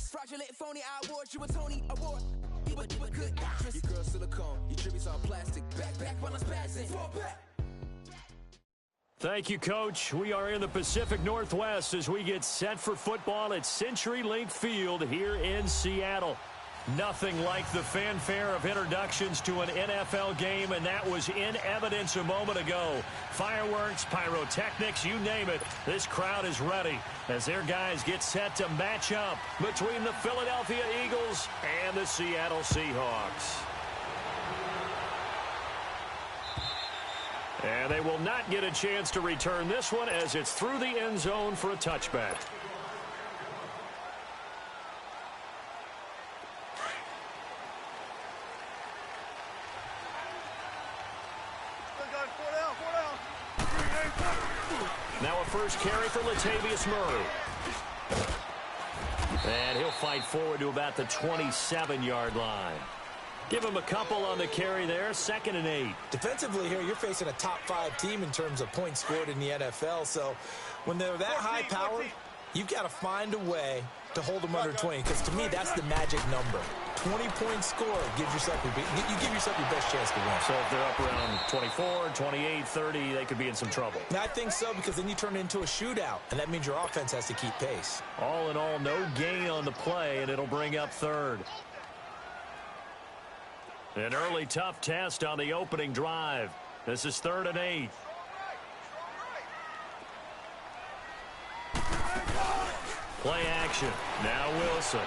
actress. Fraudulent, phony, I award you a Tony Award. You a good actress. Your girl silicone, your tributes all plastic. Back while I'm spazzing. Fall back. Thank you, Coach. We are in the Pacific Northwest as we get set for football at CenturyLink Field here in Seattle. Nothing like the fanfare of introductions to an NFL game, and that was in evidence a moment ago. Fireworks, pyrotechnics, you name it. This crowd is ready as their guys get set to match up between the Philadelphia Eagles and the Seattle Seahawks. And they will not get a chance to return this one as it's through the end zone for a touchback. Now a first carry for Latavius Murray. And he'll fight forward to about the 27-yard line. Give him a couple on the carry there, 2nd and 8. Defensively here, you're facing a top-5 team in terms of points scored in the NFL. So when they're that high-powered, you've got to find a way to hold them under 20. Because to me, that's the magic number. 20-point score gives yourself you give yourself your best chance to win. So if they're up around 24, 28, 30, they could be in some trouble. I think so, because then you turn it into a shootout, and that means your offense has to keep pace. All in all, no gain on the play, and it'll bring up 3rd. An early tough test on the opening drive. This is 3rd and 8. Play action. Now Wilson.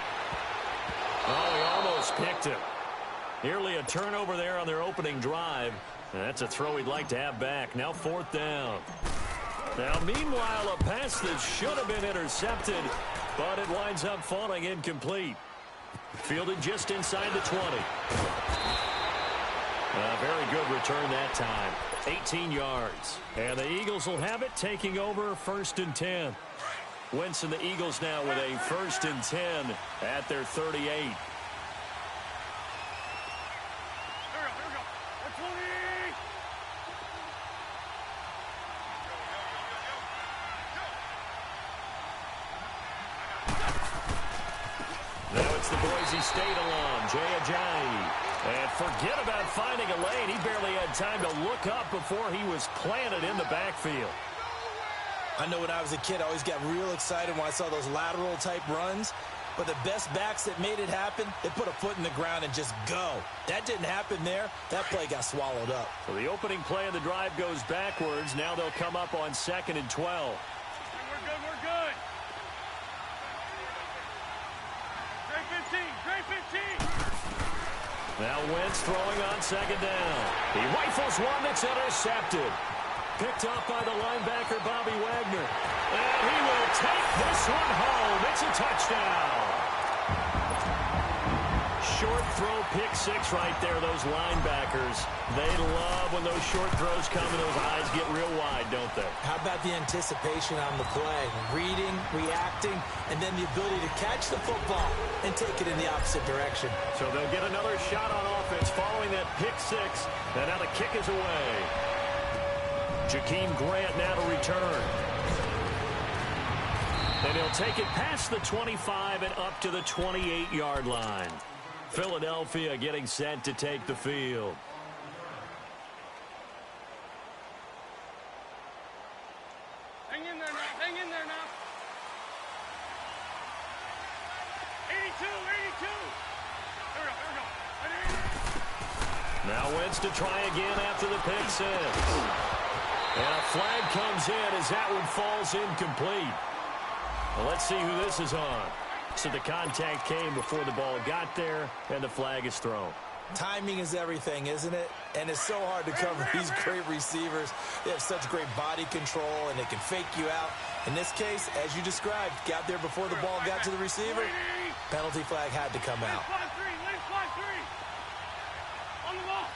Oh, he almost picked him. Nearly a turnover there on their opening drive. And that's a throw he'd like to have back. Now 4th down. Now, meanwhile, a pass that should have been intercepted, but it winds up falling incomplete. Fielded just inside the 20. A very good return that time. 18 yards. And the Eagles will have it, taking over 1st and 10. Wentz and the Eagles now with a 1st and 10 at their 38. Now it's the Boise State alum, Jay Ajayi. And forget about finding a lane. He barely had time to look up before he was planted in the backfield. I know when I was a kid, I always got real excited when I saw those lateral-type runs. But the best backs that made it happen, they put a foot in the ground and just go. That didn't happen there. That play got swallowed up. So the opening play of the drive goes backwards. Now they'll come up on 2nd and 12. We're good. Great 15. Now Wentz throwing on 2nd down. He rifles one that's intercepted. Picked up by the linebacker, Bobby Wagner. And he will take this one home. It's a touchdown. Short throw, pick 6 right there, those linebackers. They love when those short throws come and those eyes get real wide, don't they? How about the anticipation on the play? Reading, reacting, and then the ability to catch the football and take it in the opposite direction. So they'll get another shot on offense following that pick 6. And now the kick is away. Jakeem Grant now to return. And he'll take it past the 25 and up to the 28-yard line. Philadelphia getting set to take the field. Hang in there now. 82. Here we go. Now Wentz to try again after the pick 6. And a flag comes in as that one falls incomplete. Well, let's see who this is on. So the contact came before the ball got there, and the flag is thrown. Timing is everything, isn't it? And it's so hard to cover these great receivers. They have such great body control, and they can fake you out. In this case, as you described, got there before the ball got to the receiver. Penalty flag had to come out. Flag 3. On the ball.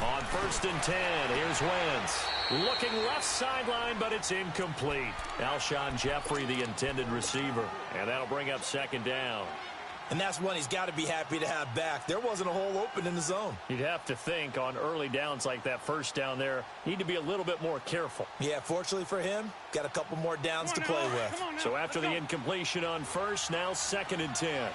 On 1st and 10, here's Wentz. Looking left sideline, but it's incomplete. Alshon Jeffrey, the intended receiver. And that'll bring up 2nd down. And that's one he's got to be happy to have back. There wasn't a hole open in the zone. You'd have to think on early downs like that first down there, need to be a little bit more careful. Yeah, fortunately for him, got a couple more downs to play with. So after the incompletion on first, now 2nd and 10.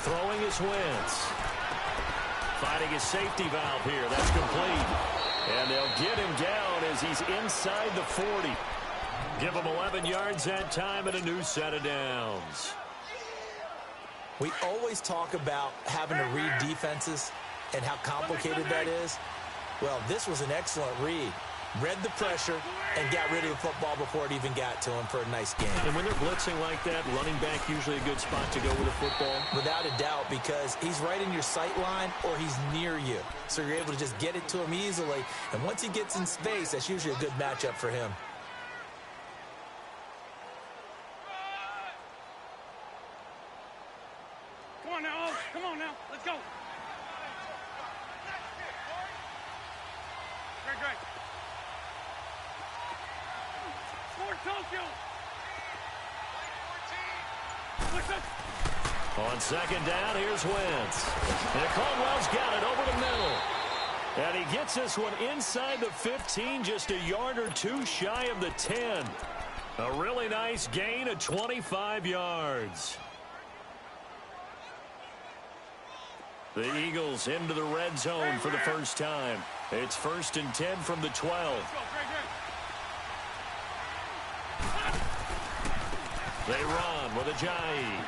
Throwing his Wentz. Finding his safety valve here. That's complete. And they'll get him down as he's inside the 40. Give him 11 yards that time and a new set of downs. We always talk about having to read defenses and how complicated that is. Well, this was an excellent read. Read the pressure and got rid of the football before it even got to him for a nice game. And when they're blitzing like that, running back usually a good spot to go with a football? Without a doubt, because he's right in your sight line or he's near you. So you're able to just get it to him easily. And once he gets in space, that's usually a good matchup for him. Come on now, come on now, let's go. Great. On 2nd down, here's Wentz. And Caldwell's got it over the middle. And he gets this one inside the 15, just a yard or two shy of the 10. A really nice gain of 25 yards. The Eagles into the red zone for the first time. It's 1st and 10 from the 12. They run with Ajayi.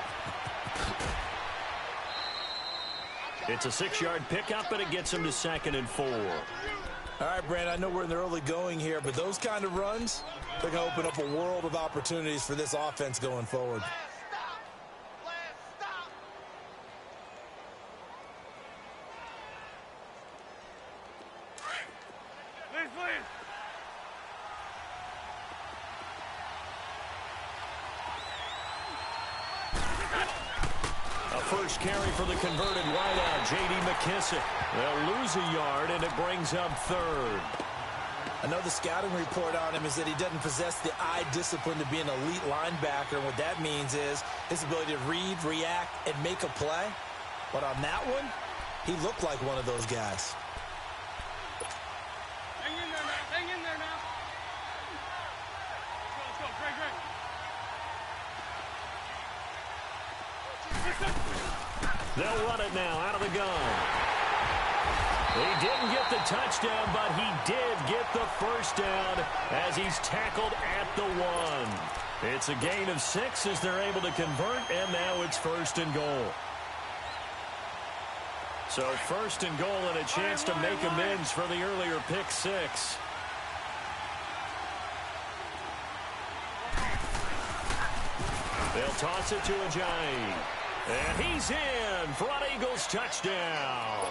It's a 6-yard pickup, and it gets them to 2nd and 4. All right, Brandon, I know we're in the early going here, but those kind of runs, they're going to open up a world of opportunities for this offense going forward. First carry for the converted wideout, J.D. McKissick. They'll lose a yard, and it brings up 3rd. I know the scouting report on him is that he doesn't possess the eye discipline to be an elite linebacker. And what that means is his ability to read, react, and make a play. But on that one, he looked like one of those guys. Hang in there now. Hang in there now. Let's go. Great. They'll run it now out of the gun. He didn't get the touchdown, but he did get the first down as he's tackled at the 1. It's a gain of 6 as they're able to convert, and now it's 1st and goal. So 1st and goal and a chance to make amends for the earlier pick 6. They'll toss it to Ajayi. And he's in for an Eagles touchdown.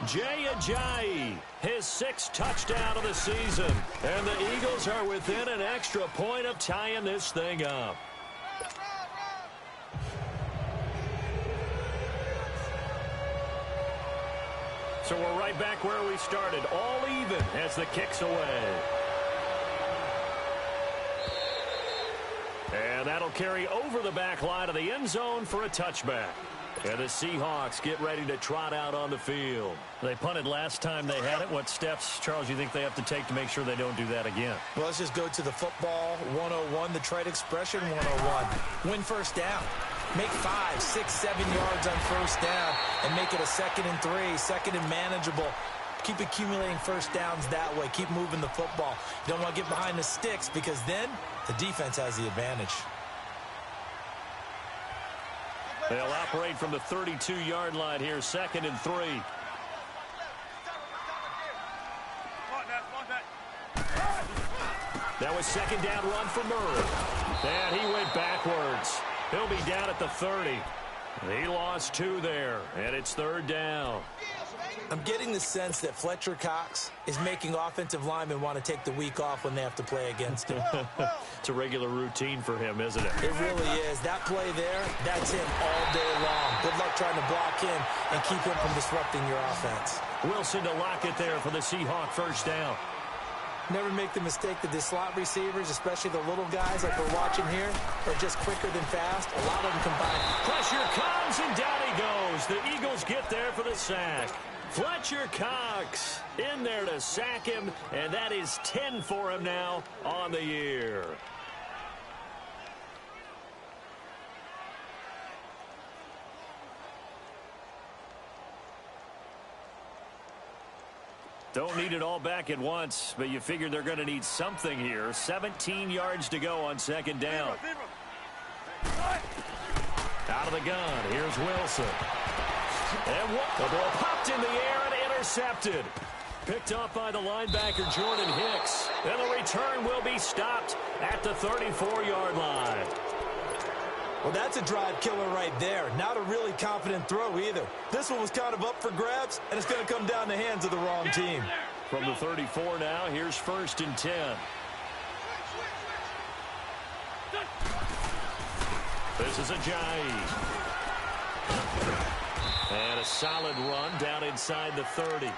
Jay Ajayi, his 6th touchdown of the season. And the Eagles are within an extra point of tying this thing up. So we're right back where we started, all even as the kick's away. And that'll carry over the back line of the end zone for a touchback. And the Seahawks get ready to trot out on the field. They punted last time they had it. What steps, Charles, you think they have to take to make sure they don't do that again? Well, let's just go to the football 101, the trade expression 101. Win first down. Make 5, 6, 7 yards on first down and make it a 2nd and 3, 2nd and manageable. Keep accumulating first downs that way. Keep moving the football. You don't want to get behind the sticks because then the defense has the advantage. They'll operate from the 32-yard line here, 2nd and 3. That was 2nd down run for Murray. And he went backwards. He'll be down at the 30. He lost 2 there, and it's 3rd down. I'm getting the sense that Fletcher Cox is making offensive linemen want to take the week off when they have to play against him. It's a regular routine for him, isn't it? It really is. That play there, that's him all day long. Good luck trying to block him and keep him from disrupting your offense. Wilson to lock it there for the Seahawk first down. Never make the mistake that the slot receivers, especially the little guys like we're watching here, are just quicker than fast. A lot of them combine. Pressure comes, and down he goes. The Eagles get there for the sack. Fletcher Cox in there to sack him, and that is 10 for him now on the year. Don't need it all back at once, but you figure they're going to need something here. 17 yards to go on second down. Out of the gun, here's Wilson. And the ball popped in the air and intercepted. Picked off by the linebacker, Jordan Hicks. And the return will be stopped at the 34-yard line. Well, that's a drive killer right there. Not a really confident throw either. This one was kind of up for grabs, and it's going to come down the hands of the wrong team. From the 34 now, here's 1st and 10. This is Ajayi. And a solid run down inside the 30.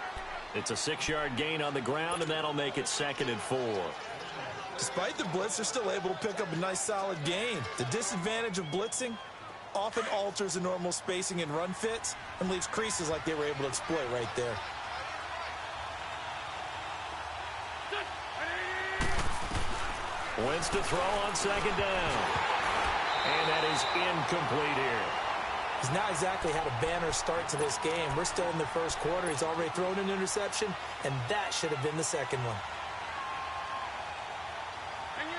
It's a 6-yard gain on the ground, and that'll make it 2nd and 4. Despite the blitz, they're still able to pick up a nice solid gain. The disadvantage of blitzing often alters the normal spacing and run fits and leaves creases like they were able to exploit right there. Wentz to throw on 2nd down. And that is incomplete here. He's not exactly had a banner start to this game. We're still in the first quarter. He's already thrown an interception, and that should have been the second one.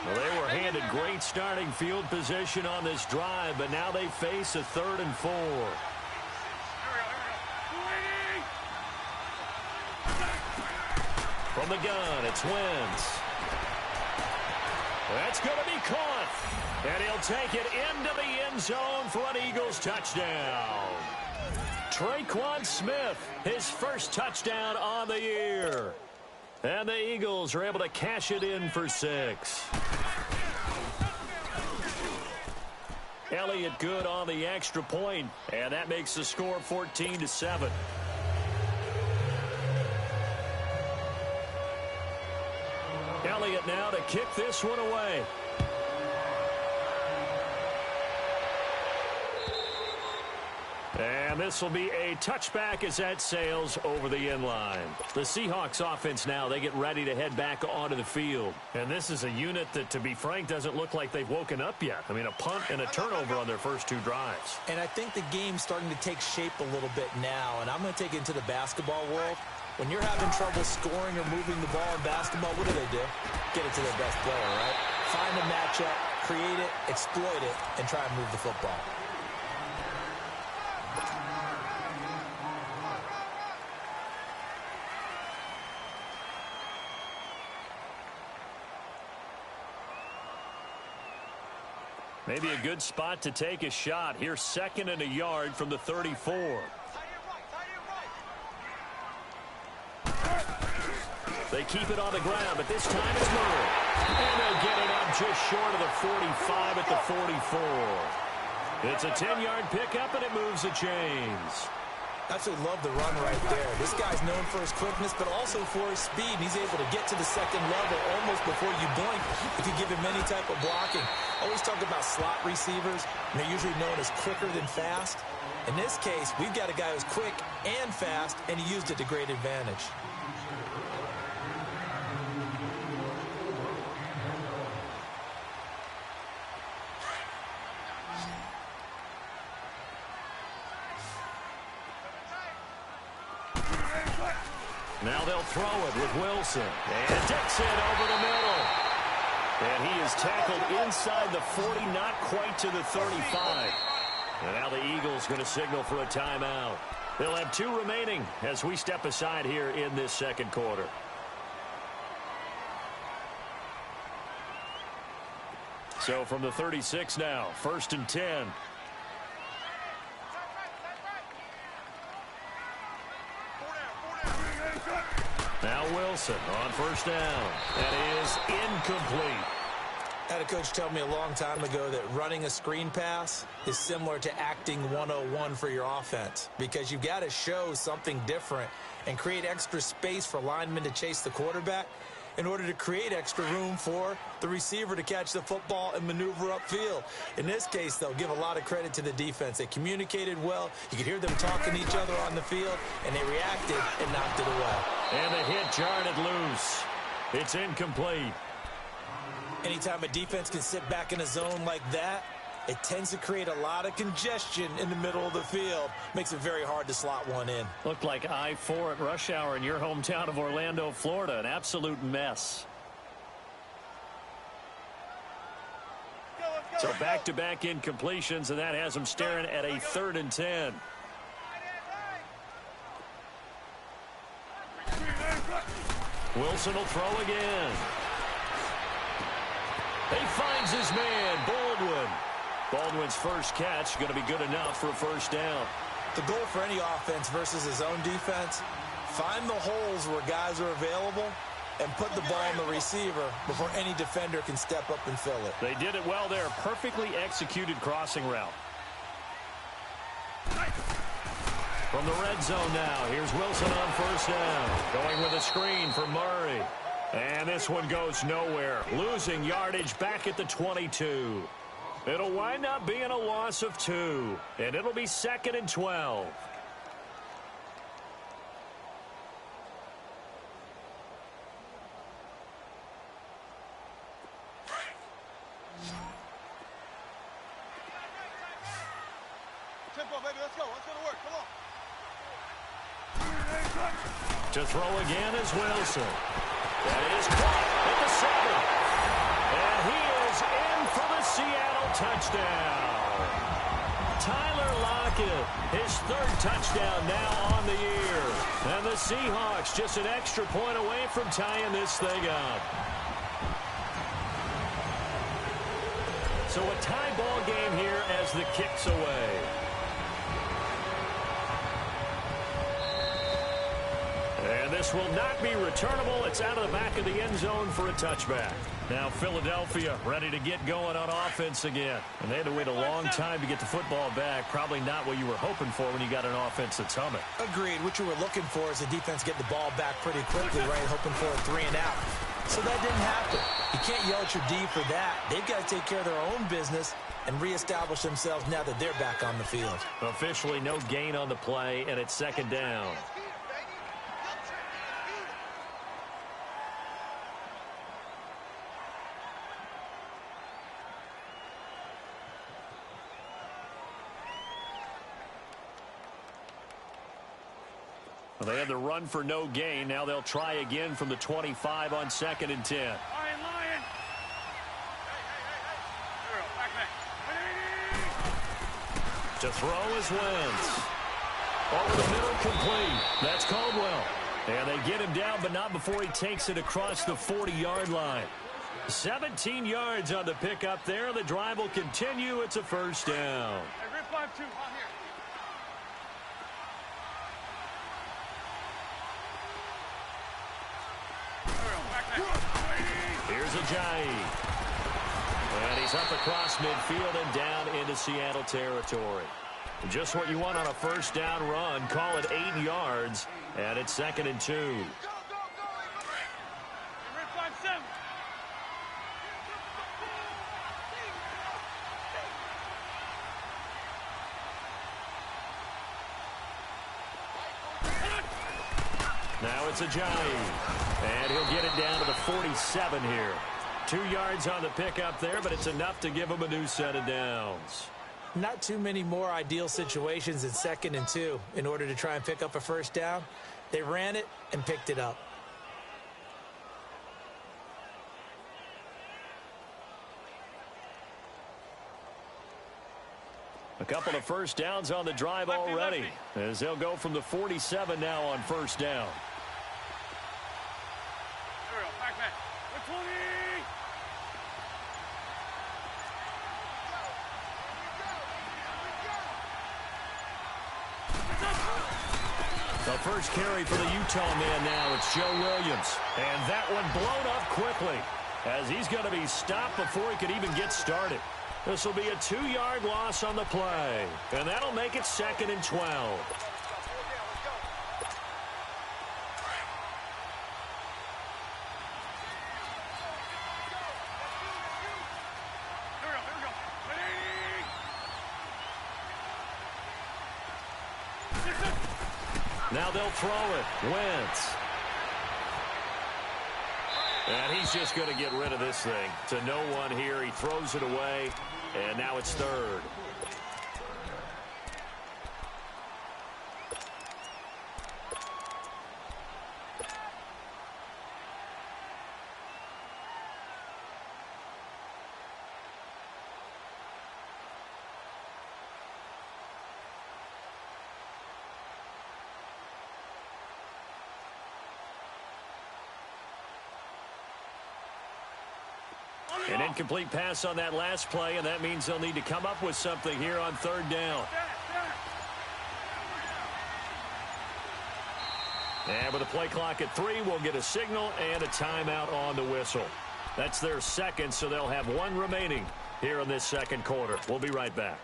Well, they were handed great starting field position on this drive, but now they face a 3rd and 4. From the gun, it's Wentz. That's going to be caught. And he'll take it into the end zone for an Eagles touchdown. Traquan Smith, his first touchdown on the year. And the Eagles are able to cash it in for 6. Elliott good on the extra point, and that makes the score 14-7. Elliott now to kick this one away. And this will be a touchback as that sails over the end line. The Seahawks offense now, they get ready to head back onto the field. And this is a unit that, to be frank, doesn't look like they've woken up yet. I mean, a punt and a turnover on their first 2 drives. And I think the game's starting to take shape a little bit now. And I'm going to take it into the basketball world. When you're having trouble scoring or moving the ball in basketball, what do? Get it to their best player, right? Find a matchup, create it, exploit it, and try and move the football. Maybe a good spot to take a shot. Here's 2nd and a yard from the 34. They keep it on the ground, but this time it's Murray. And they'll get it up just short of the 45 at the 44. It's a 10-yard pickup, and it moves the chains. Absolutely love the run right there. This guy's known for his quickness, but also for his speed. He's able to get to the second level almost before you blink if you give him any type of blocking. Always talk about slot receivers, and they're usually known as quicker than fast. In this case, we've got a guy who's quick and fast, and he used it to great advantage. Now they'll throw it with Wilson. And Dixon over the middle. And he is tackled inside the 40, not quite to the 35. And now the Eagles going to signal for a timeout. They'll have 2 remaining as we step aside here in this second quarter. So from the 36 now, 1st and 10. Wilson on first down. That is incomplete. I had a coach tell me a long time ago that running a screen pass is similar to acting 101 for your offense, because you've got to show something different and create extra space for linemen to chase the quarterback in order to create extra room for the receiver to catch the football and maneuver upfield. In this case, though, give a lot of credit to the defense. They communicated well. You could hear them talking to each other on the field, and they reacted and knocked it away. And the hit jarred it loose. It's incomplete. Anytime a defense can sit back in a zone like that, it tends to create a lot of congestion in the middle of the field. Makes it very hard to slot one in. Looked like I-4 at rush hour in your hometown of Orlando, Florida. An absolute mess. So back-to-back incompletions, and that has them staring at a 3rd and 10. Wilson will throw again. He finds his man, Baldwin. Baldwin's first catch going to be good enough for a first down. The goal for any offense versus his own defense, find the holes where guys are available and put the ball in the receiver before any defender can step up and fill it. They did it well there. Perfectly executed crossing route. From the red zone now, here's Wilson on first down. Going with a screen for Murray. And this one goes nowhere. Losing yardage back at the 22. It'll wind up being a loss of 2. And it'll be 2nd and 12. Tempo, baby, let's go. Let's go to work. Come on. To throw again is Wilson. That is caught at the 7. And he is in for the Seattle touchdown. Tyler Lockett, his 3rd touchdown now on the year. And the Seahawks just an extra point away from tying this thing up. So a tie ball game here as the kick's away. And this will not be returnable. It's out of the back of the end zone for a touchback. Now Philadelphia ready to get going on offense again. And they had to wait a long time to get the football back. Probably not what you were hoping for when you got an offense that's humming. Agreed. What you were looking for is the defense get the ball back pretty quickly, right? Hoping for a 3 and out. So that didn't happen. You can't yell at your D for that. They've got to take care of their own business and reestablish themselves now that they're back on the field. Officially no gain on the play, and it's 2nd down. Well, they had the run for no gain. Now they'll try again from the 25 on 2nd and 10. Lion. To throw is Wentz. Over the middle, complete. That's Caldwell. And they get him down, but not before he takes it across the 40-yard line. 17 yards on the pickup there. The drive will continue. It's a first down. Hey, rip 5-2 on here. Here's Ajayi. And he's up across midfield and down into Seattle territory. Just what you want on a first down run. Call it 8 yards, and it's 2nd and 2. Go, hey, rip 5-7. Now it's Ajayi. And he'll get it down to the 47 here. 2 yards on the pickup there, but it's enough to give him a new set of downs. Not too many more ideal situations in 2nd and 2 in order to try and pick up a first down. They ran it and picked it up. A couple of first downs on the drive already, as they'll go from the 47 now on first down. The first carry for the Utah man now. It's Joe Williams. And that one blown up quickly as he's going to be stopped before he could even get started. This will be a 2-yard loss on the play. And that'll make it 2nd and 12. Now they'll throw it. Wentz. And he's just going to get rid of this thing. To no one here. He throws it away. And now it's 3rd. An incomplete pass on that last play, and that means they'll need to come up with something here on 3rd down. And with the play clock at 3, we'll get a signal and a timeout on the whistle. That's their 2nd, so they'll have 1 remaining here in this 2nd quarter. We'll be right back.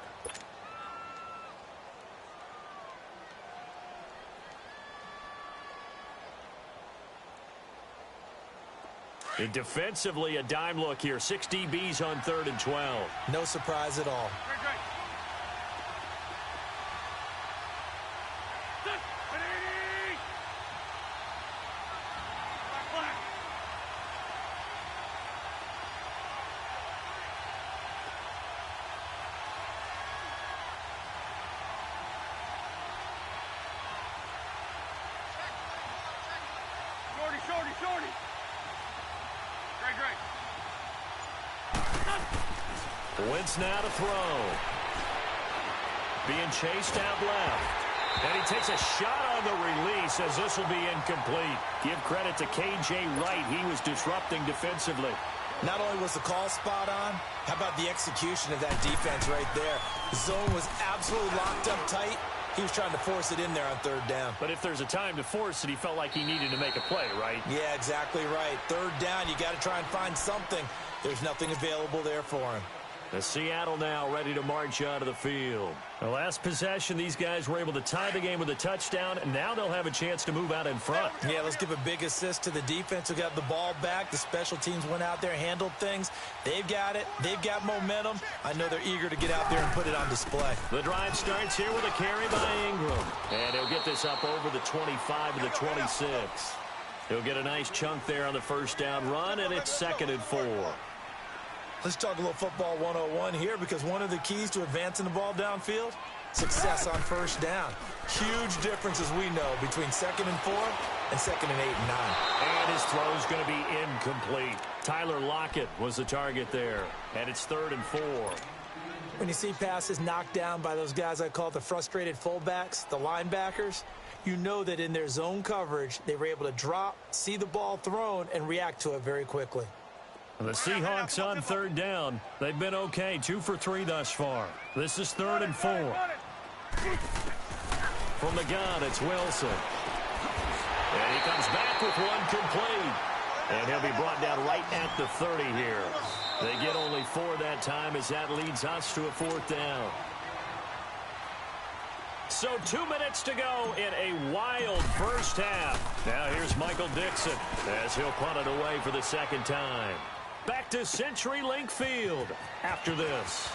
And defensively, a dime look here. 6 DBs on 3rd and 12. No surprise at all. Shorty. Wentz now to throw. Being chased out left. And he takes a shot on the release as this will be incomplete. Give credit to K.J. Wright. He was disrupting defensively. Not only was the call spot on, how about the execution of that defense right there? The zone was absolutely locked up tight. He was trying to force it in there on 3rd down. But if there's a time to force it, he felt like he needed to make a play, right? Yeah, exactly right. 3rd down, you got to try and find something. There's nothing available there for him. The Seattle now ready to march out of the field. The last possession, these guys were able to tie the game with a touchdown, and now they'll have a chance to move out in front. Yeah, let's give a big assist to the defense who got the ball back. The special teams went out there, handled things. They've got it. They've got momentum. I know they're eager to get out there and put it on display. The drive starts here with a carry by Ingram. And he'll get this up over the 25 to the 26. He'll get a nice chunk there on the 1st down run, and it's 2nd and 4. Let's talk a little football 101 here, because one of the keys to advancing the ball downfield, success on 1st down. Huge difference, as we know, between 2nd and 4 and 2nd and 8 and 9. And his throw's going to be incomplete. Tyler Lockett was the target there, and it's 3rd and 4. When you see passes knocked down by those guys I call the frustrated fullbacks, the linebackers, you know that in their zone coverage, they were able to drop, see the ball thrown, and react to it very quickly. The Seahawks on 3rd down. They've been okay, 2 for 3 thus far. This is 3rd and 4. From the gun, it's Wilson. And he comes back with one complete. And he'll be brought down right at the 30 here. They get only 4 that time as that leads us to a 4th down. So 2 minutes to go in a wild first half. Now here's Michael Dixon as he'll punt it away for the 2nd time. Back to CenturyLink Field after this.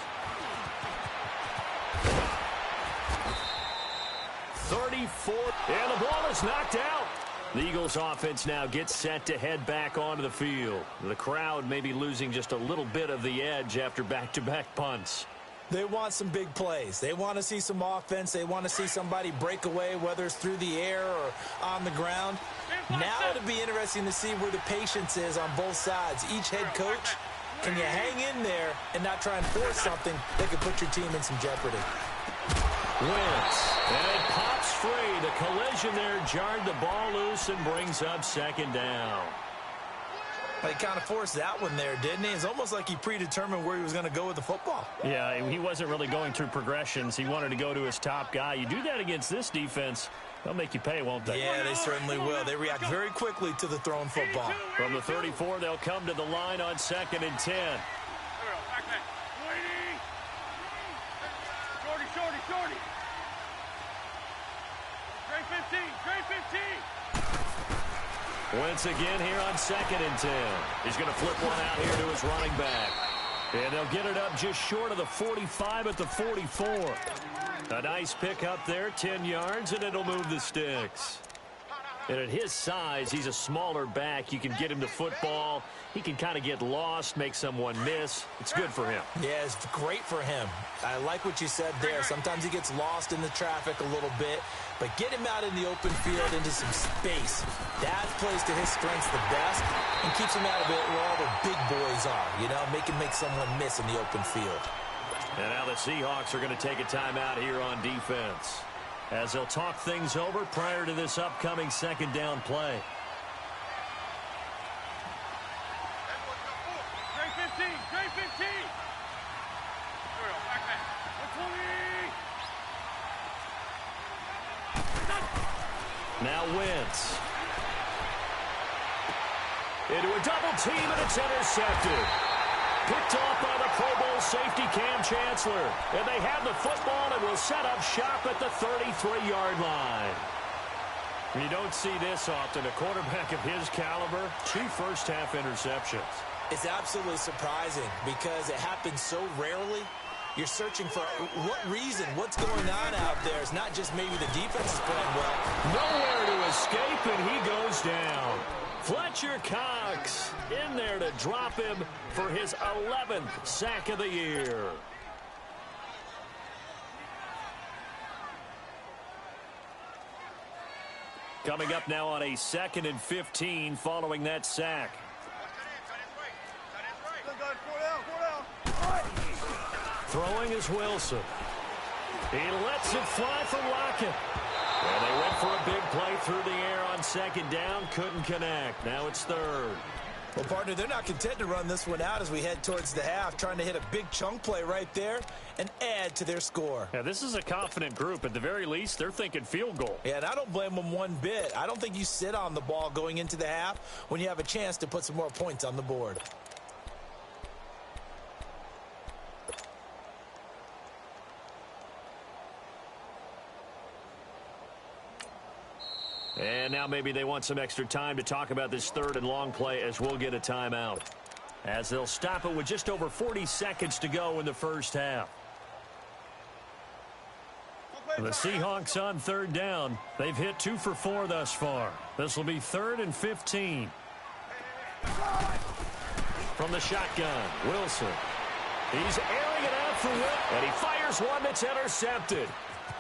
34, and the ball is knocked out. The Eagles offense now gets set to head back onto the field. The crowd may be losing just a little bit of the edge after back-to-back punts. They want some big plays. They want to see some offense. They want to see somebody break away, whether it's through the air or on the ground. Now it'll be interesting to see where the patience is on both sides. Each head coach, can you hang in there and not try and force something that could put your team in some jeopardy? Wentz, and it pops free. The collision there jarred the ball loose and brings up 2nd down. He kind of forced that one there, didn't he? It's almost like he predetermined where he was going to go with the football. Yeah, he wasn't really going through progressions. He wanted to go to his top guy. You do that against this defense, They'll make you pay, won't they? Yeah, they certainly will. They react very quickly to the thrown football. From the 34, they'll come to the line on 2nd and 10. Shorty. Trey 15. Wentz again here on 2nd and 10. He's going to flip one out here to his running back. And they'll get it up just short of the 45 at the 44. A nice pick up there, 10 yards, and it'll move the sticks. And at his size, he's a smaller back. You can get him the football. He can kind of get lost, make someone miss. It's good for him. Yeah, it's great for him. I like what you said there. Sometimes he gets lost in the traffic a little bit, but get him out in the open field into some space. That plays to his strengths the best and keeps him out of it where all the big boys are, you know, make someone miss in the open field. And now the Seahawks are going to take a timeout here on defense, as they'll talk things over prior to this upcoming 2nd down play. Trey 15. Now Wentz. Into a double team, and it's intercepted. Picked off by the Pro Bowl safety Cam Chancellor. And they have the football and will set up shop at the 33-yard line. You don't see this often. A quarterback of his caliber, 2 first-half interceptions. It's absolutely surprising because it happens so rarely. You're searching for what reason, what's going on out there. It's not just maybe the defense is playing well. Nowhere to escape, and he goes down. Fletcher Cox in there to drop him for his 11th sack of the year. Coming up now on a 2nd and 15 following that sack. Throwing is Wilson. He lets it fly for Lockett. And they went for a big play through the air on 2nd down. Couldn't connect. Now it's 3rd. Well, partner, they're not content to run this one out as we head towards the half, trying to hit a big chunk play right there and add to their score. Yeah, this is a confident group. At the very least, they're thinking field goal. Yeah, and I don't blame them one bit. I don't think you sit on the ball going into the half when you have a chance to put some more points on the board. And now maybe they want some extra time to talk about this 3rd and long play, as we'll get a timeout, as they'll stop it with just over 40 seconds to go in the first half. The Seahawks on 3rd down. They've hit 2 for 4 thus far. This will be 3rd and 15. From the shotgun, Wilson. He's airing it out for Witt, and he fires one that's intercepted.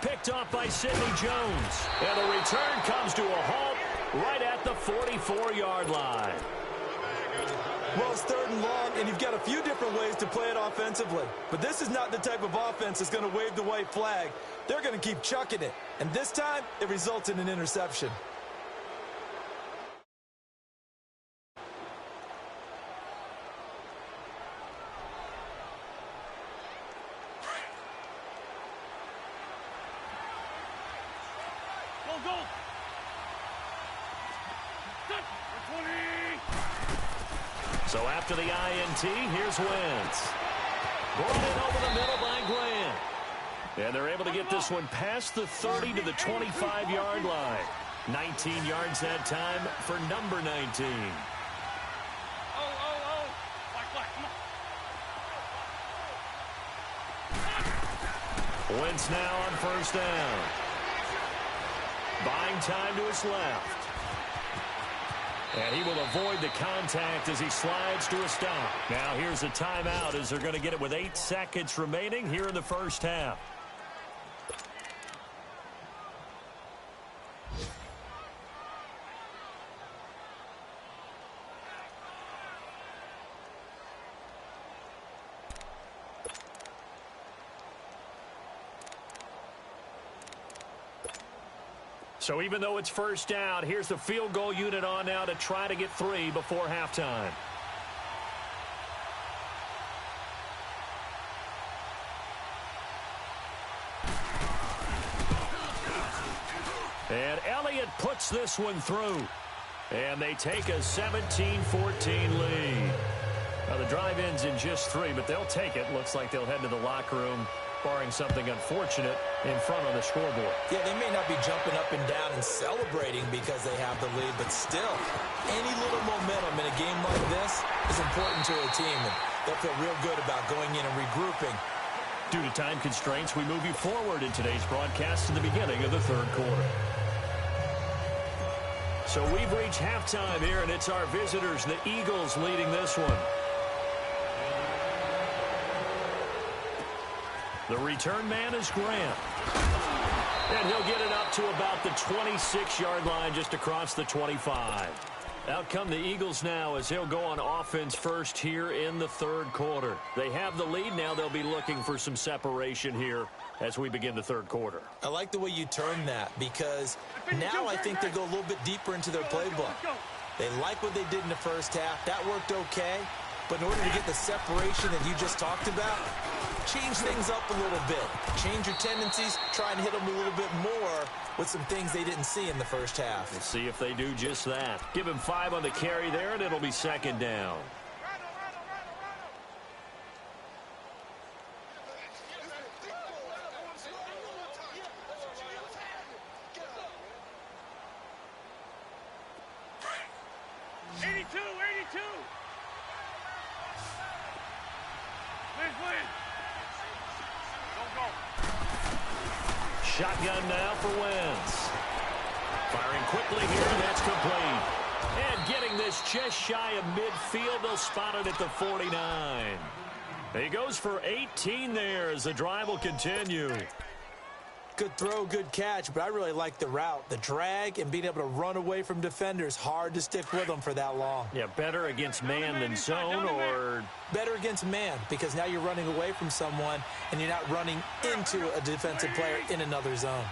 Picked off by Sidney Jones. And the return comes to a halt right at the 44-yard line. Well, it's 3rd and long, and you've got a few different ways to play it offensively. But this is not the type of offense that's going to wave the white flag. They're going to keep chucking it. And this time, it results in an interception. Go. So after the INT, here's Wentz. Brought in over the middle by Grant. And they're able to get this one past the 30 to the 25-yard line. 19 yards that time for number 19. Wentz now on 1st down. Buying time to his left. And he will avoid the contact as he slides to a stop. Now here's a timeout as they're going to get it with 8 seconds remaining here in the first half. So even though it's 1st down, here's the field goal unit on now to try to get 3 before halftime. And Elliott puts this one through. And they take a 17-14 lead. Now the drive ends in just 3, but they'll take it. Looks like they'll head to the locker room, barring something unfortunate, in front on the scoreboard. Yeah, they may not be jumping up and down and celebrating because they have the lead, but still, any little momentum in a game like this is important to a team, and they'll feel real good about going in and regrouping. Due to time constraints, we move you forward in today's broadcast to the beginning of the third quarter. So we've reached halftime here, and it's our visitors, the Eagles, leading this one. The return man is Grant. And he'll get it up to about the 26-yard line, just across the 25. Out come the Eagles now as they'll go on offense first here in the third quarter. They have the lead now. They'll be looking for some separation here as we begin the third quarter. I like the way you term that because now I think they go a little bit deeper into their playbook. They like what they did in the first half. That worked okay. But in order to get the separation that you just talked about, change things up a little bit. Change your tendencies. Try and hit them a little bit more with some things they didn't see in the first half. We'll see if they do just that. Give him 5 on the carry there, and it'll be second down. Shotgun now for Wentz. Firing quickly here, and that's complete. And getting this just shy of midfield, they'll spot it at the 49. He goes for 18 there as the drive will continue. Good throw, good catch, but I really like the route. The drag and being able to run away from defenders, hard to stick with them for that long. Yeah, better against man than zone, or better against man, because now you're running away from someone and you're not running into a defensive player in another zone.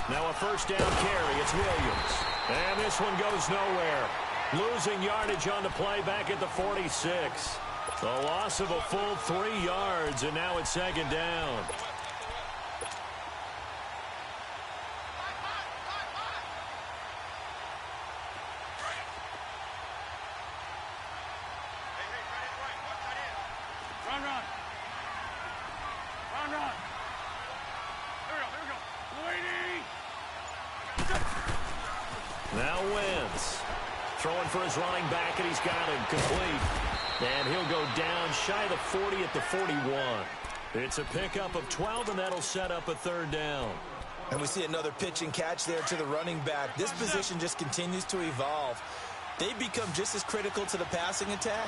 Now a first down carry. It's Williams. And this one goes nowhere. Losing yardage on the play back at the 46. The loss of a full 3 yards, and now it's second down. Now Wentz. Throwing for his running back, and he's got him complete. And he'll go down shy of the 40 at the 41. It's a pickup of 12, and that'll set up a third down. And we see another pitch and catch there to the running back. This position just continues to evolve. They become just as critical to the passing attack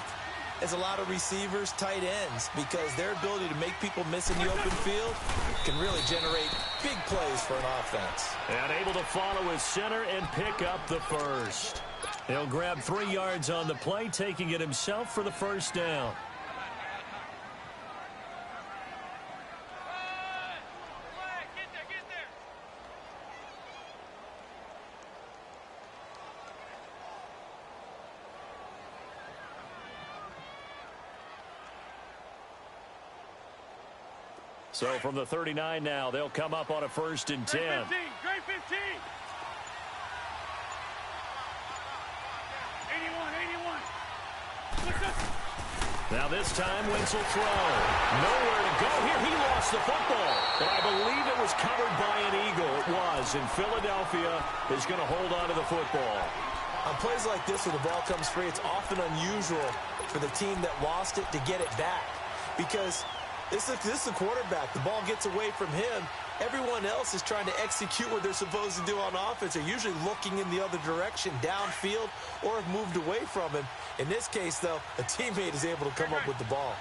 as a lot of receivers, tight ends, because their ability to make people miss in the open field can really generate big plays for an offense. And able to follow his center and pick up the first. He'll grab 3 yards on the play, taking it himself for the first down. So from the 39 now, they'll come up on a 1st and 10. Great 15. Great 15. 81. Now this time, Wentz will throw. Nowhere to go here. He lost the football. But I believe it was covered by an Eagle. It was. And Philadelphia is going to hold on to the football. On plays like this where the ball comes free, it's often unusual for the team that lost it to get it back. Because this is the quarterback. The ball gets away from him. Everyone else is trying to execute what they're supposed to do on offense. They're usually looking in the other direction, downfield, or have moved away from him. In this case, though, a teammate is able to come up with the ball.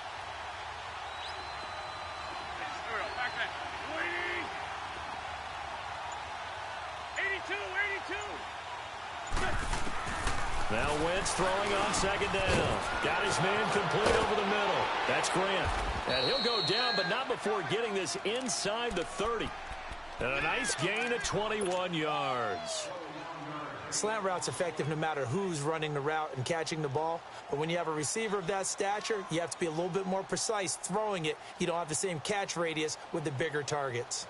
Now Wentz throwing on second down. Got his man complete over the middle. That's Grant. And he'll go down, but not before getting this inside the 30. And a nice gain of 21 yards. Slant route's effective no matter who's running the route and catching the ball. But when you have a receiver of that stature, you have to be a little bit more precise throwing it. You don't have the same catch radius with the bigger targets.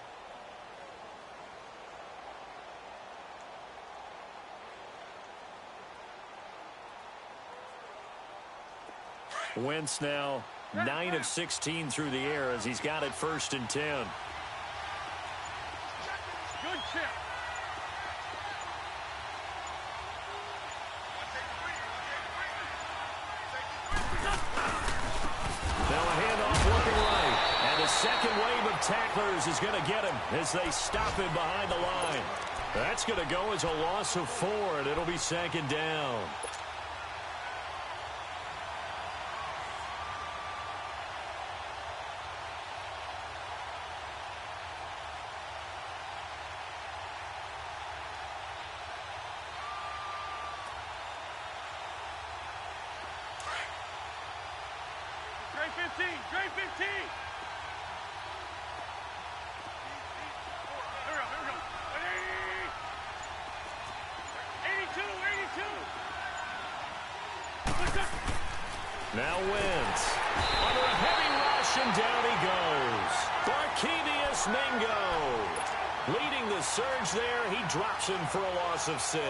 Wentz now 9 of 16 through the air as he's got it 1st and 10. Good chip. Now a handoff working right. And the second wave of tacklers is going to get him as they stop him behind the line. That's going to go as a loss of 4, and it'll be 2nd down. Trey 15. Trey 15. Here we go. 82. Now Wentz. Under a heavy rush, and down he goes. Barkevious Mingo. Leading the surge there. He drops him for a loss of 6.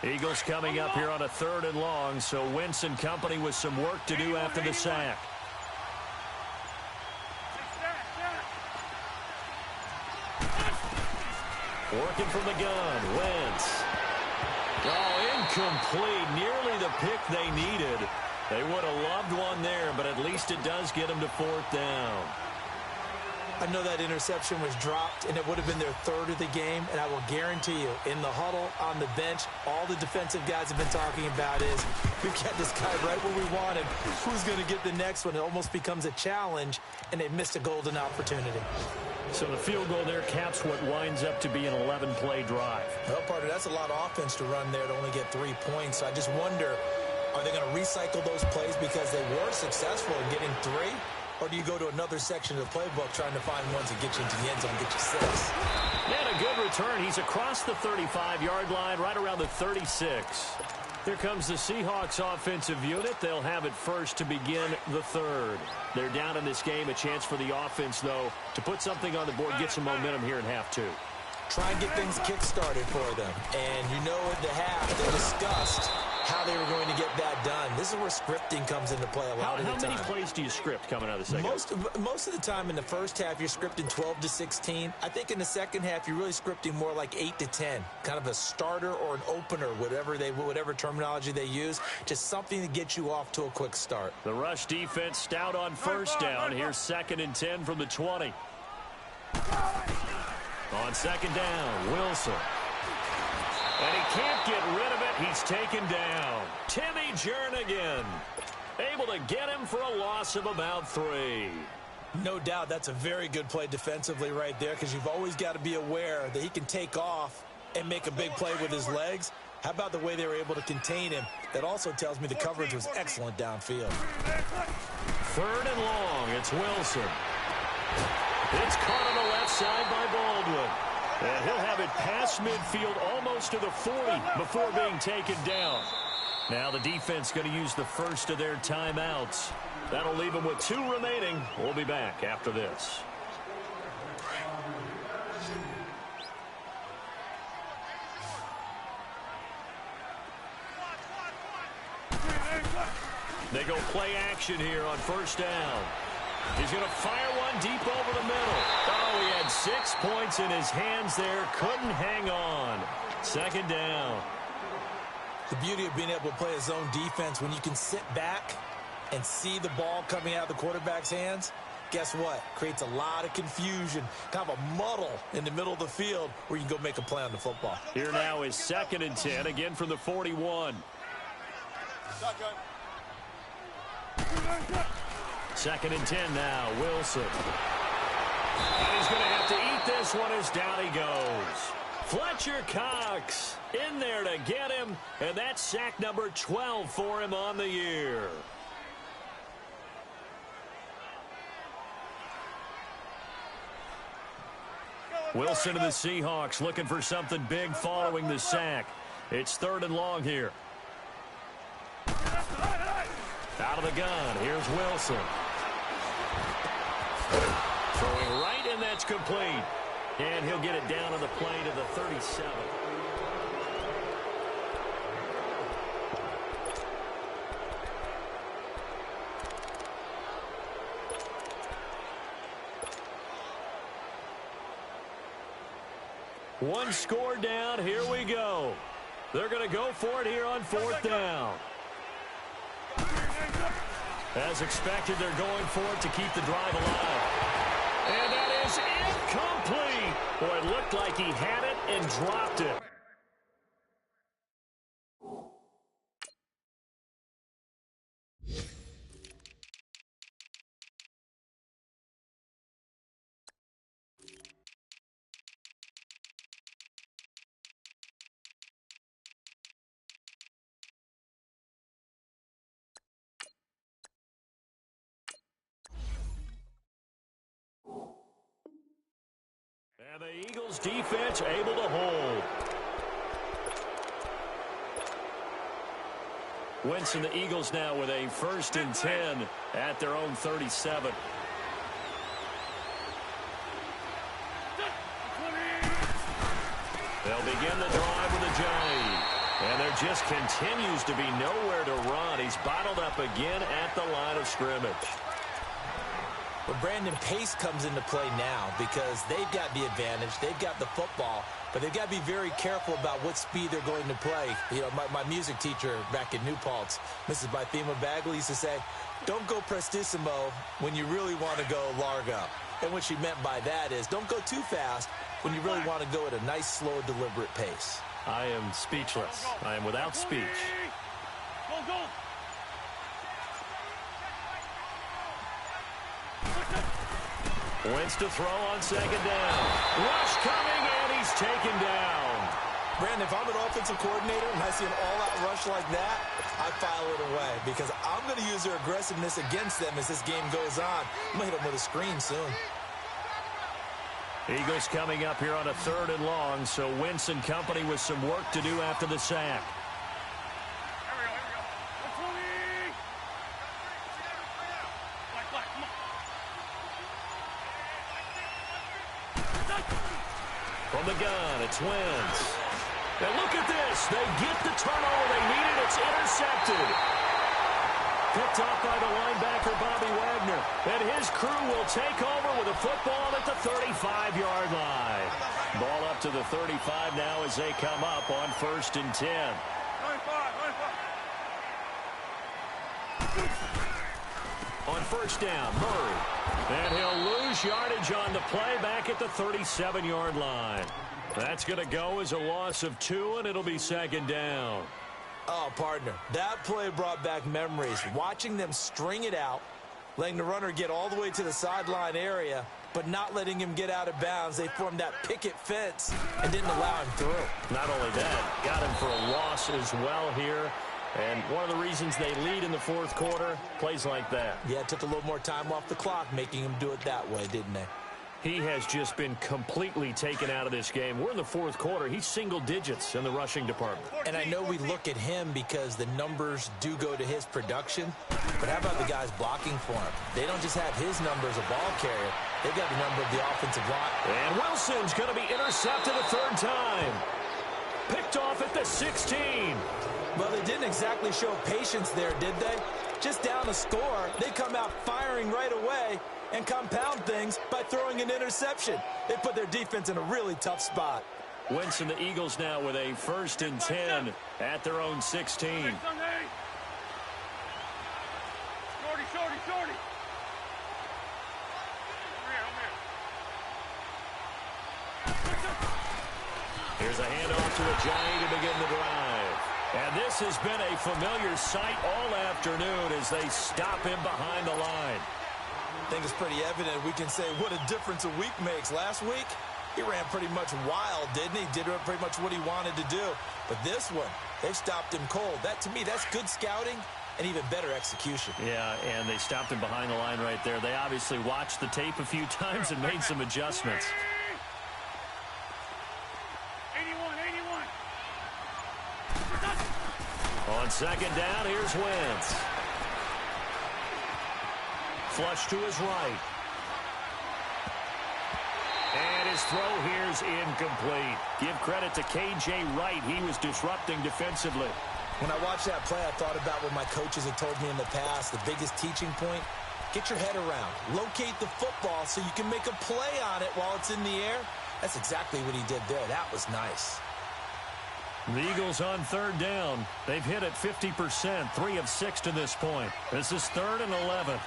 Eagles coming up here on a 3rd and long, so Wentz and company with some work to do after the sack. Working from the gun, Wentz. Oh, incomplete. Nearly the pick they needed. They would have loved one there, but at least it does get them to 4th down. I know that interception was dropped, and it would have been their 3rd of the game, and I will guarantee you, in the huddle, on the bench, all the defensive guys have been talking about is, we've got this guy right where we want him. Who's going to get the next one? It almost becomes a challenge, and they missed a golden opportunity. So the field goal there caps what winds up to be an 11-play drive. Well, partner, that's a lot of offense to run there to only get 3 points. So I just wonder, are they going to recycle those plays because they were successful in getting 3? Or do you go to another section of the playbook trying to find ones that get you into the end zone and get you 6? And a good return. He's across the 35-yard line, right around the 36. Here comes the Seahawks offensive unit. They'll have it first to begin the 3rd. They're down in this game. A chance for the offense, though, to put something on the board, get some momentum here in half 2. Try and get things kick-started for them. And you know at the half, they discussed how they were going to get that done. This is where scripting comes into play a lot of the time. How many plays do you script coming out of the second? Most of the time in the first half, you're scripting 12 to 16. I think in the second half, you're really scripting more like 8 to 10. Kind of a starter or an opener, whatever terminology they use. Just something to get you off to a quick start. The rush defense stout on 1st down. Here's 2nd and 10 from the 20. On 2nd down, Wilson. And he can't get rid of it. He's taken down. Timmy Jernigan able to get him for a loss of about 3. No doubt that's a very good play defensively right there, because you've always got to be aware that he can take off and make a big play with his legs. How about the way they were able to contain him? That also tells me the coverage was excellent downfield. 3rd and long. It's Wilson. It's caught on the left side by Baldwin. And he'll have it past midfield almost to the 40 before being taken down. Now the defense going to use the first of their timeouts. That'll leave them with 2 remaining. We'll be back after this. They go play action here on 1st down. He's going to fire one deep over the middle. Oh, he had 6 points in his hands there. Couldn't hang on. 2nd down. The beauty of being able to play a zone defense when you can sit back and see the ball coming out of the quarterback's hands, guess what? Creates a lot of confusion, kind of a muddle in the middle of the field where you can go make a play on the football. Here now is 2nd and 10, again from the 41. 2nd and 10 now, Wilson. And he's going to have to eat this one as down he goes. Fletcher Cox in there to get him, and that's sack number 12 for him on the year. Wilson of the Seahawks looking for something big following the sack. It's 3rd and long here. Out of the gun, here's Wilson. Throwing right, and that's complete. And he'll get it down on the play to the 37. One score down. Here we go. They're going to go for it here on 4th down. As expected, they're going for it to keep the drive alive. And that is incomplete. Boy, it looked like he had it and dropped it. And the Eagles defense able to hold. Winston, the Eagles now with a 1st and 10 at their own 37. They'll begin the drive with a jive. And there just continues to be nowhere to run. He's bottled up again at the line of scrimmage. But Brandon, pace comes into play now because they've got the advantage. They've got the football, but they've got to be very careful about what speed they're going to play. You know, my music teacher back in New Paltz, Mrs. Bythema Bagley, used to say, don't go prestissimo when you really want to go largo. And what she meant by that is don't go too fast when you really want to go at a nice, slow, deliberate pace. I am speechless. I am without speech. Go, go. Wentz to throw on 2nd down. Rush coming, and he's taken down. Brandon, if I'm an offensive coordinator and I see an all-out rush like that, I file it away because I'm going to use their aggressiveness against them as this game goes on. I'm going to hit them with a screen soon. Eagles coming up here on a 3rd and long, so Wentz and company with some work to do after the sack. From the gun, it's Wentz. And look at this. They get the turnover they needed. It's intercepted. Picked off by the linebacker, Bobby Wagner. And his crew will take over with a football at the 35-yard line. Ball up to the 35 now as they come up on 1st and 10. 95. On 1st down, Murray. And he'll lose yardage on the play back at the 37-yard line. That's going to go as a loss of 2, and it'll be 2nd down. Oh, partner, that play brought back memories. Watching them string it out, letting the runner get all the way to the sideline area, but not letting him get out of bounds. They formed that picket fence and didn't allow him through. Not only that, got him for a loss as well here. And one of the reasons they lead in the 4th quarter, plays like that. Yeah, it took a little more time off the clock, making him do it that way, didn't they? He has just been completely taken out of this game. We're in the 4th quarter. He's single digits in the rushing department. And I know we look at him because the numbers do go to his production, but how about the guys blocking for him? They don't just have his number as a ball carrier. They've got the number of the offensive line. And Wilson's going to be intercepted a 3rd time. Picked off at the 16. Well, they didn't exactly show patience there, did they? Just down a score, they come out firing right away and compound things by throwing an interception. They put their defense in a really tough spot. Wentz and the Eagles now with a 1st and 10 at their own 16. Shorty. Here's a handoff to Ajayi to begin the drive. And this has been a familiar sight all afternoon as they stop him behind the line. I think it's pretty evident we can say what a difference a week makes. Last week, He ran pretty much wild, didn't he? Did pretty much what he wanted to do. But this one, they stopped him cold. That, to me, that's good scouting and even better execution. Yeah, and they stopped him behind the line right there. They obviously watched the tape a few times and made some adjustments. 81. On second down, here's Wentz. Flush to his right. And his throw here's incomplete. Give credit to K.J. Wright. He was disrupting defensively. When I watched that play, I thought about what my coaches had told me in the past. The biggest teaching point, get your head around. Locate the football so you can make a play on it while it's in the air. That's exactly what he did there. That was nice. The Eagles on third down. They've hit it 50%, 3 of 6 to this point. This is 3rd and 11.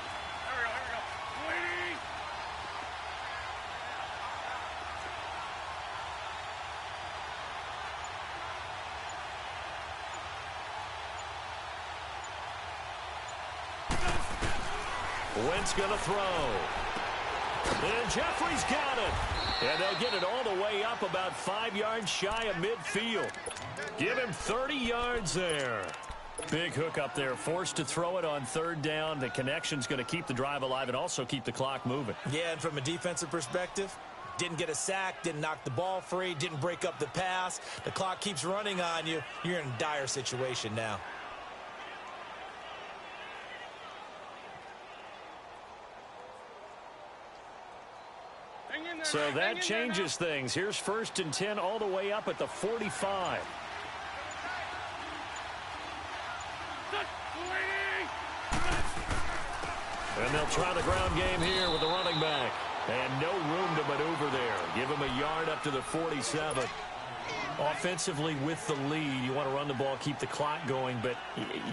Wentz going to throw. And Jeffrey's got it. And they'll get it all the way up about 5 yards shy of midfield. Give him 30 yards there. Big hook up there. Forced to throw it on third down. The connection's going to keep the drive alive and also keep the clock moving. Yeah, and from a defensive perspective, didn't get a sack, didn't knock the ball free, didn't break up the pass. The clock keeps running on you. You're in a dire situation now. So that changes things. Here's 1st and 10 all the way up at the 45. And they'll try the ground game here with the running back. And no room to maneuver there. Give him a yard up to the 47. Offensively with the lead, you want to run the ball, keep the clock going, but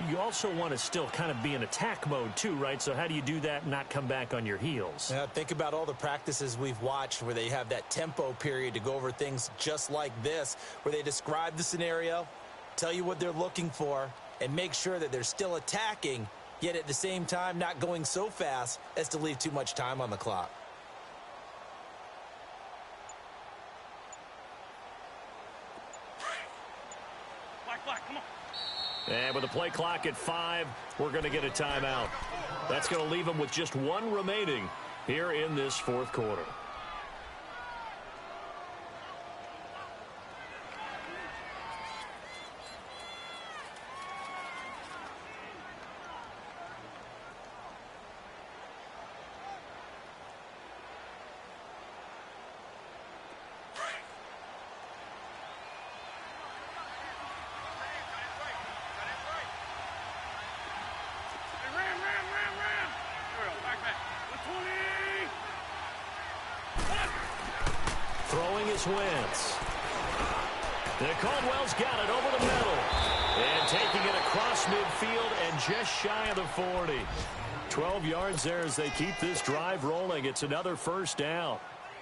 you also want to still kind of be in attack mode too, right? So how do you do that and not come back on your heels? Now, think about all the practices we've watched where they have that tempo period to go over things just like this, where they describe the scenario, tell you what they're looking for, and make sure that they're still attacking, yet at the same time not going so fast as to leave too much time on the clock. And with the play clock at 5, we're going to get a timeout. That's going to leave them with just 1 remaining here in this 4th quarter. Throwing is Wentz. And Caldwell's got it over the middle. And taking it across midfield and just shy of the 40. 12 yards there as they keep this drive rolling. It's another 1st down.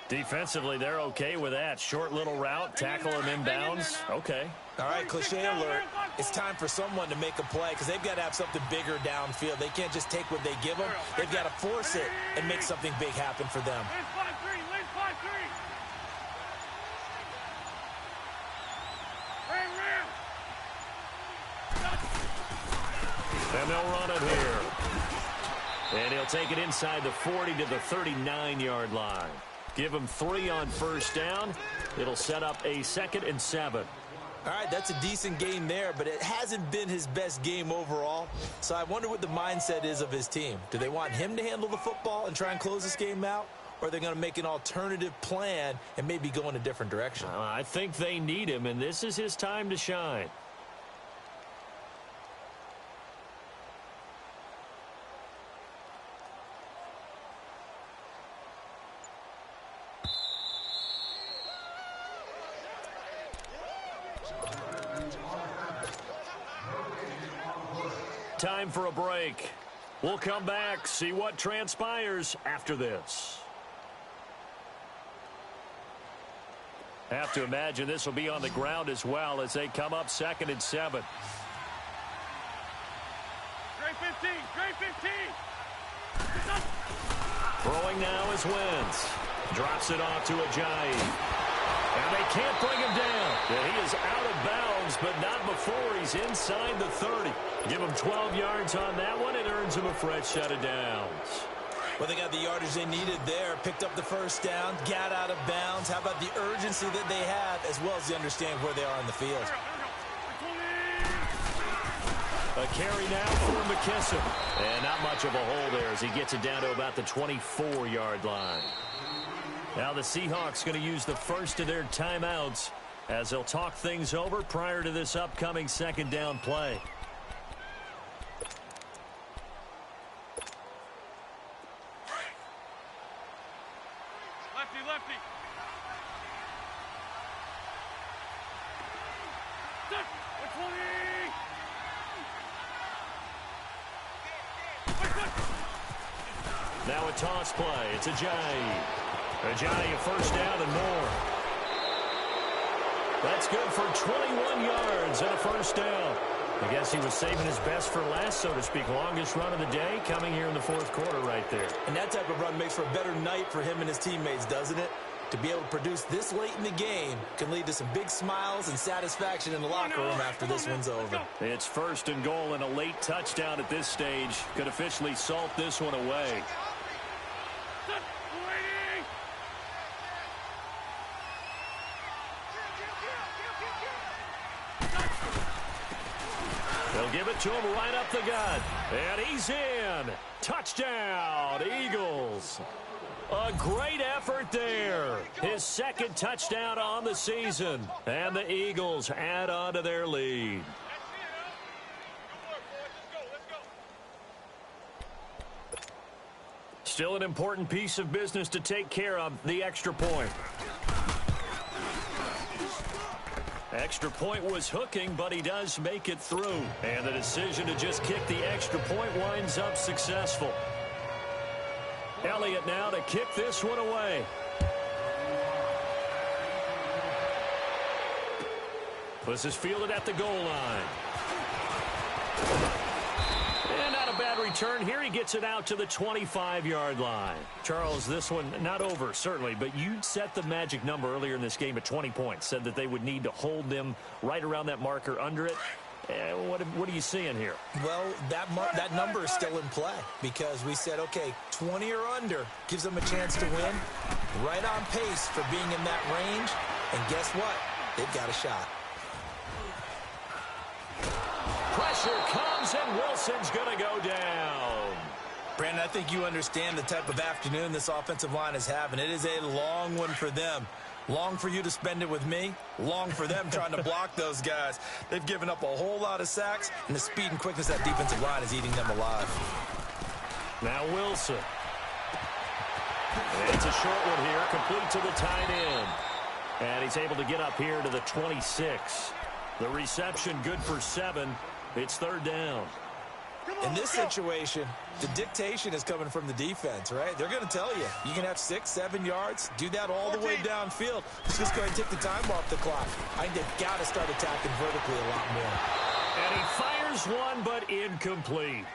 Defensively, they're okay with that. Short little route, tackle him inbounds. Okay. All right, cliche alert. It's time for someone to make a play because they've got to have something bigger downfield. They can't just take what they give them. They've got to force it and make something big happen for them. And they'll run it here. And he'll take it inside the 40 to the 39-yard line. Give him 3 on 1st down. It'll set up a 2nd and 7. All right, that's a decent game there, but it hasn't been his best game overall. So I wonder what the mindset is of his team. Do they want him to handle the football and try and close this game out? Or are they going to make an alternative plan and maybe go in a different direction? I think they need him, and this is his time to shine. Time for a break. We'll come back, see what transpires after this. Have to imagine this will be on the ground as well as they come up 2nd and 7. Great 15, great 15. Throwing now is Wentz. Drops it off to Ajayi. And they can't bring him down. Yeah, he is out of bounds, but not before he's inside the 30. Give him 12 yards on that one. It earns him a fresh set of downs. Well, they got the yardage they needed there. Picked up the first down, got out of bounds. How about the urgency that they have, as well as the understanding where they are in the field? A carry now for McKissick. And not much of a hole there as he gets it down to about the 24-yard line. Now the Seahawks going to use the first of their timeouts as they'll talk things over prior to this upcoming second down play. Lefty, lefty. Set. 120. Now a toss play. It's Ajayi. Ajayi a first down and more. That's good for 21 yards and a first down. I guess he was saving his best for last, so to speak. Longest run of the day coming here in the fourth quarter right there. And that type of run makes for a better night for him and his teammates, doesn't it? To be able to produce this late in the game can lead to some big smiles and satisfaction in the locker room after this one's over. It's first and goal, and a late touchdown at this stage could officially salt this one away. They'll give it to him right up the gut. And he's in. Touchdown, Eagles. A great effort there. His second touchdown on the season. And the Eagles add on to their lead. Still an important piece of business to take care of, the extra point. Extra point was hooking, but he does make it through. And the decision to just kick the extra point winds up successful. Elliott now to kick this one away. This is fielded at the goal line. And not a bad return here. He gets it out to the 25-yard line. Charles, this one not over, certainly, but you set the magic number earlier in this game at 20 points. Said that they would need to hold them right around that marker under it. What are you seeing here? Well, that number is still in play because we said, okay, 20 or under gives them a chance to win. Right on pace for being in that range. And guess what? They've got a shot. Pressure comes, and Wilson's going to go down. Brandon, I think you understand the type of afternoon this offensive line is having. It is a long one for them. Long for you to spend it with me. Long for them trying to block those guys. They've given up a whole lot of sacks, and the speed and quickness of that defensive line is eating them alive. Now Wilson. And it's a short one here, complete to the tight end. And he's able to get up here to the 26. The reception good for 7. It's third down. In this situation, the dictation is coming from the defense, right? They're going to tell you, you can have 6, 7 yards, do that all the way downfield. Let's just go ahead and take the time off the clock. I think they've got to start attacking vertically a lot more. And he fires one, but incomplete.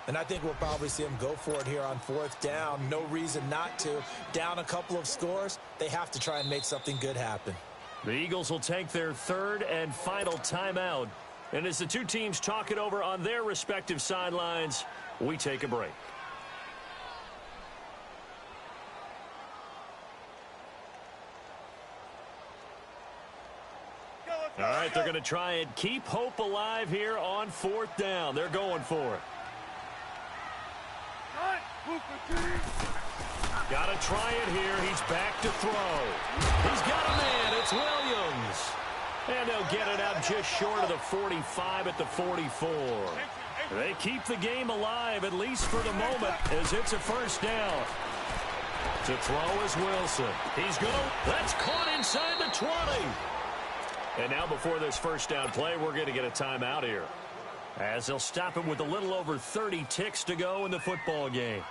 And I think we'll probably see him go for it here on fourth down. No reason not to. Down a couple of scores, they have to try and make something good happen. The Eagles will take their third and final timeout. And as the two teams talk it over on their respective sidelines, we take a break. All right, they're going to try and keep hope alive here on fourth down. They're going for it. Got to try it here. He's back to throw. He's got a man. It's Williams. And they'll get it out just short of the 45 at the 44. They keep the game alive, at least for the moment, as it's a first down. To throw is Wilson. He's going to... That's caught inside the 20. And now before this first down play, we're going to get a timeout here, as they'll stop him with a little over 30 ticks to go in the football game.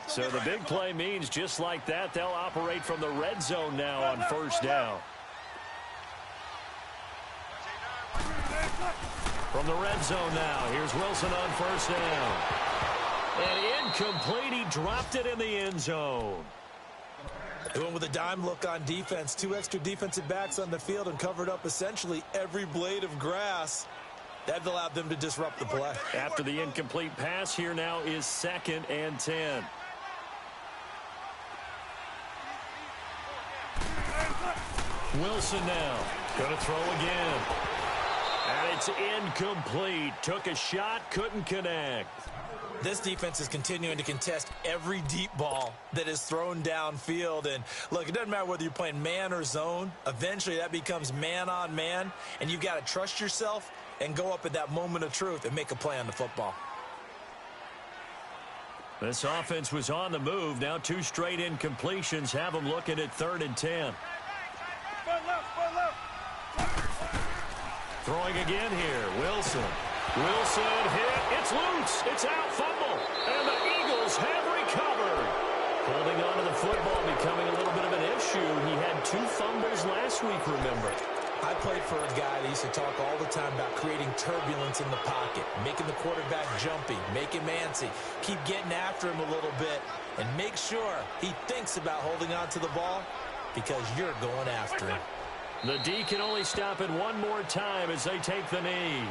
So the big play means just like that, they'll operate from the red zone now on first down. From the red zone now, here's Wilson on first down. And incomplete, he dropped it in the end zone. They went with a dime look on defense. 2 extra defensive backs on the field and covered up essentially every blade of grass. That allowed them to disrupt the play. After the incomplete pass, here now is 2nd and 10. Wilson now going to throw again. And it's incomplete. Took a shot, couldn't connect. This defense is continuing to contest every deep ball that is thrown downfield. And, look, it doesn't matter whether you're playing man or zone. Eventually, that becomes man-on-man, and you've got to trust yourself and go up at that moment of truth and make a play on the football. This offense was on the move. Now 2 straight incompletions have them looking at 3rd and 10. Throwing again here. Wilson hit. It's loose. It's out. Fumble. And the Eagles have recovered. Holding on to the football becoming a little bit of an issue. He had 2 fumbles last week, remember. I played for a guy that used to talk all the time about creating turbulence in the pocket, making the quarterback jumpy, make him antsy, keep getting after him a little bit, and make sure he thinks about holding on to the ball because you're going after him. The D can only stop it one more time as they take the knee.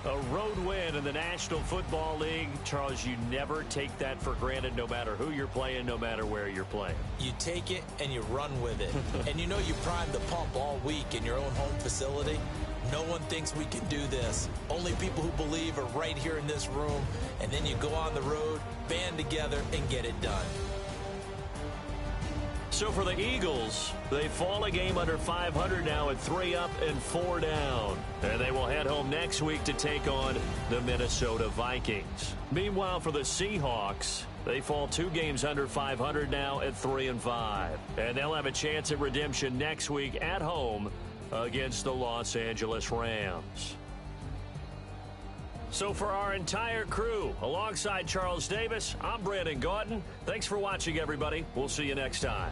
A road win in the National Football League. Charles, you never take that for granted no matter who you're playing, no matter where you're playing. You take it and you run with it. And you know you primed the pump all week in your own home facility. No one thinks we can do this. Only people who believe are right here in this room. And then you go on the road, band together, and get it done. So for the Eagles, they fall a game under 500 now at 3 up and 4 down. And they will head home next week to take on the Minnesota Vikings. Meanwhile, for the Seahawks, they fall 2 games under 500 now at 3 and 5. And they'll have a chance at redemption next week at home against the Los Angeles Rams. So for our entire crew, alongside Charles Davis, I'm Brandon Gautin. Thanks for watching, everybody. We'll see you next time.